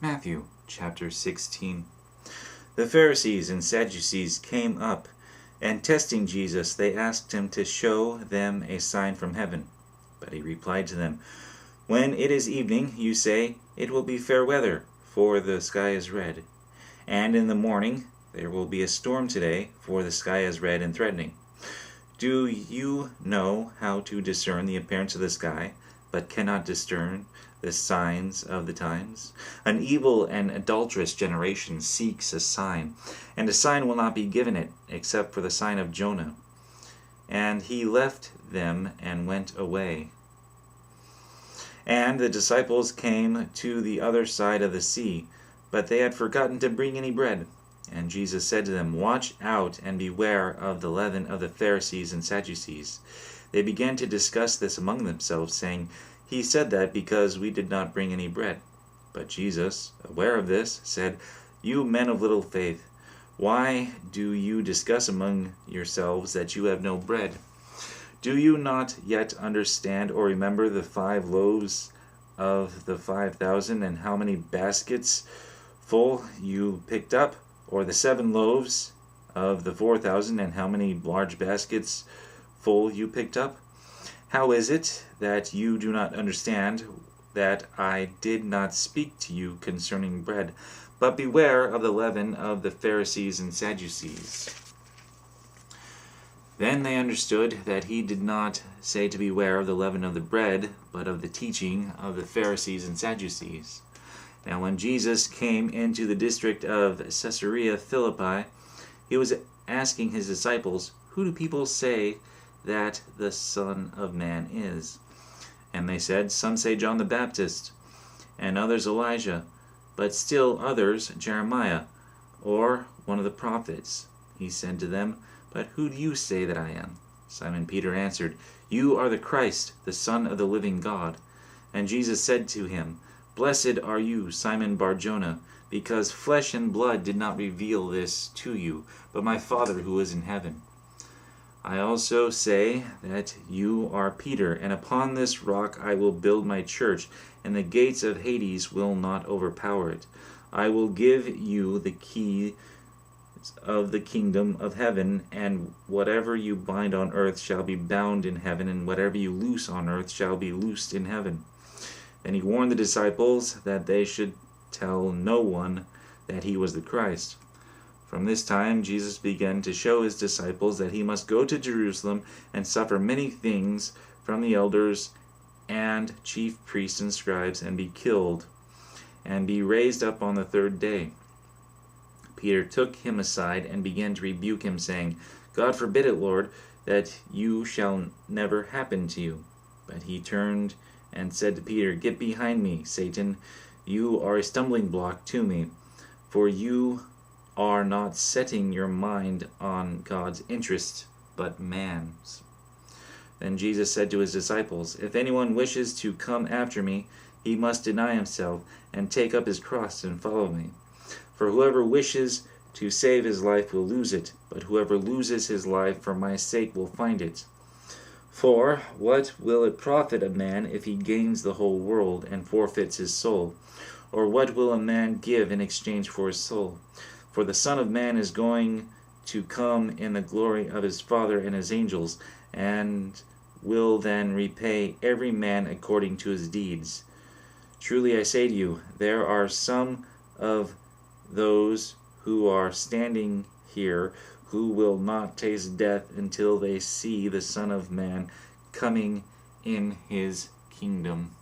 Matthew chapter 16. The Pharisees and Sadducees came up, and testing Jesus, they asked him to show them a sign from heaven. But he replied to them, "When it is evening, you say, 'It will be fair weather, for the sky is red.' And in the morning, 'There will be a storm today, for the sky is red and threatening.' Do you know how to discern the appearance of the sky, but cannot discern the signs of the times? An evil and adulterous generation seeks a sign, and a sign will not be given it, except for the sign of Jonah." And he left them and went away. And the disciples came to the other side of the sea, but they had forgotten to bring any bread. And Jesus said to them, "Watch out and beware of the leaven of the Pharisees and Sadducees." They began to discuss this among themselves, saying, "He said that because we did not bring any bread." But Jesus, aware of this, said, "You men of little faith, why do you discuss among yourselves that you have no bread? Do you not yet understand or remember the 5 loaves of the 5,000 and how many baskets full you picked up? Or the 7 loaves of the 4,000 and how many large baskets full you picked up? How is it that you do not understand that I did not speak to you concerning bread? But beware of the leaven of the Pharisees and Sadducees." Then they understood that he did not say to beware of the leaven of the bread, but of the teaching of the Pharisees and Sadducees. Now when Jesus came into the district of Caesarea Philippi, he was asking his disciples, "Who do people say that the Son of Man is?" And they said, "Some say John the Baptist, and others Elijah, but still others Jeremiah, or one of the prophets." He said to them, "But who do you say that I am?" Simon Peter answered, "You are the Christ, the Son of the living God." And Jesus said to him, "Blessed are you, Simon Bar-Jonah, because flesh and blood did not reveal this to you, but my Father who is in heaven. I also say that you are Peter, and upon this rock I will build my church, and the gates of Hades will not overpower it. I will give you the key of the kingdom of heaven, and whatever you bind on earth shall be bound in heaven, and whatever you loose on earth shall be loosed in heaven." Then he warned the disciples that they should tell no one that he was the Christ. From this time Jesus began to show his disciples that he must go to Jerusalem and suffer many things from the elders and chief priests and scribes, and be killed, and be raised up on the 3rd day. Peter took him aside and began to rebuke him, saying, "God forbid it, Lord, that you shall never happen to you." But he turned and said to Peter, "Get behind me, Satan. You are a stumbling block to me, for you are not setting your mind on God's interest, but man's." Then Jesus said to his disciples, "If anyone wishes to come after me, he must deny himself and take up his cross and follow me. For whoever wishes to save his life will lose it, but whoever loses his life for my sake will find it. For what will it profit a man if he gains the whole world and forfeits his soul? Or what will a man give in exchange for his soul? For the Son of Man is going to come in the glory of his Father and his angels, and will then repay every man according to his deeds. Truly I say to you, there are some of those who are standing here who will not taste death until they see the Son of Man coming in his kingdom."